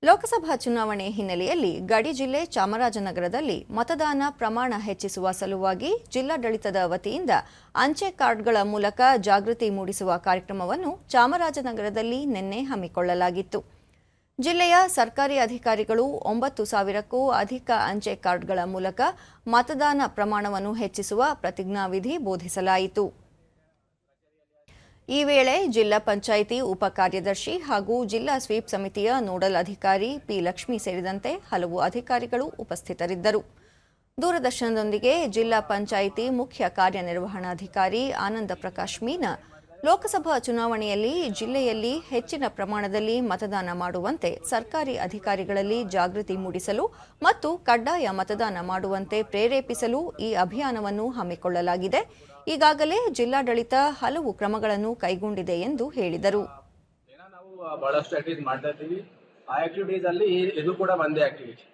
ಲೋಕಸಭಾ ಚುನಾವಣೆ ಹಿನ್ನೆಲೆಯಲ್ಲಿ ಗಡಿ ಜಿಲ್ಲೆ ಚಾಮರಾಜನಗರದಲ್ಲಿ ಮತದಾನ ಪ್ರಮಾಣ ಹೆಚ್ಚಿಸುವ ಸಲುವಾಗಿ ಜಿಲ್ಲಾಡಳಿತದ ವತಿಯಿಂದ ಅಂಚೆ ಕಾರ್ಡ್ಗಳ ಮೂಲಕ ಜಾಗೃತಿ ಮೂಡಿಸುವ ಕಾರ್ಯಕ್ರಮವನ್ನು ಚಾಮರಾಜನಗರದಲ್ಲಿ ನಿನ್ನೆ ಹಮ್ಮಿಕೊಳ್ಳಲಾಗಿತ್ತು. ಜಿಲ್ಲೆಯ ಸರ್ಕಾರಿ ಅಧಿಕಾರಿಗಳು 9,000ಕ್ಕೂ ಅಧಿಕ ಅಂಚೆ ಕಾರ್ಡ್ಗಳ ಮೂಲಕ ಮತದಾನ ಪ್ರಮಾಣವನ್ನು ಹೆಚ್ಚಿಸುವ ಪ್ರತಿಜ್ಞಾವಿಧಿ ಬೋಧಿಸಲಾಯಿತು. ಈ ವೇಳೆ ಜಿಲ್ಲಾ ಪಂಚಾಯಿತಿ ಉಪ ಕಾರ್ಯದರ್ಶಿ ಹಾಗೂ ಜಿಲ್ಲಾ ಸ್ವೀಪ್ ಸಮಿತಿಯ ನೋಡಲ್ ಅಧಿಕಾರಿ ಪಿ ಲಕ್ಷ್ಮಿ ಸೇರಿದಂತೆ ಹಲವು ಅಧಿಕಾರಿಗಳು ಉಪಸ್ಥಿತರಿದ್ದರು. ದೂರದರ್ಶನದೊಂದಿಗೆ ಜಿಲ್ಲಾ ಪಂಚಾಯಿತಿ ಮುಖ್ಯ ಕಾರ್ಯನಿರ್ವಹಣಾಧಿಕಾರಿ ಆನಂದ ಪ್ರಕಾಶ್ ಮೀನಾ ಲೋಕಸಭಾ ಚುನಾವಣೆಯಲ್ಲಿ ಜಿಲ್ಲೆಯಲ್ಲಿ ಹೆಚ್ಚಿನ ಪ್ರಮಾಣದಲ್ಲಿ ಮತದಾನ ಮಾಡುವಂತೆ ಸರ್ಕಾರಿ ಅಧಿಕಾರಿಗಳಲ್ಲಿ ಜಾಗೃತಿ ಮೂಡಿಸಲು ಮತ್ತು ಕಡ್ಡಾಯ ಮತದಾನ ಮಾಡುವಂತೆ ಪ್ರೇರೇಪಿಸಲು ಈ ಅಭಿಯಾನವನ್ನು ಹಮ್ಮಿಕೊಳ್ಳಲಾಗಿದೆ. ಈಗಾಗಲೇ ಜಿಲ್ಲಾಡಳಿತ ಹಲವು ಕ್ರಮಗಳನ್ನು ಕೈಗೊಂಡಿದೆ ಎಂದು ಹೇಳಿದರು. ನಾವು ಬಹಳಷ್ಟು ಆಕ್ಟಿವಿಟೀಸ್ ಮಾಡ್ತಾ ಇದ್ದೀವಿ. ಆ ಆಕ್ಟಿವಿಟೀಸ್ ಅಲ್ಲಿ ಇದು ಕೂಡ ಒಂದೇ ಆಕ್ಟಿವಿಟಿ.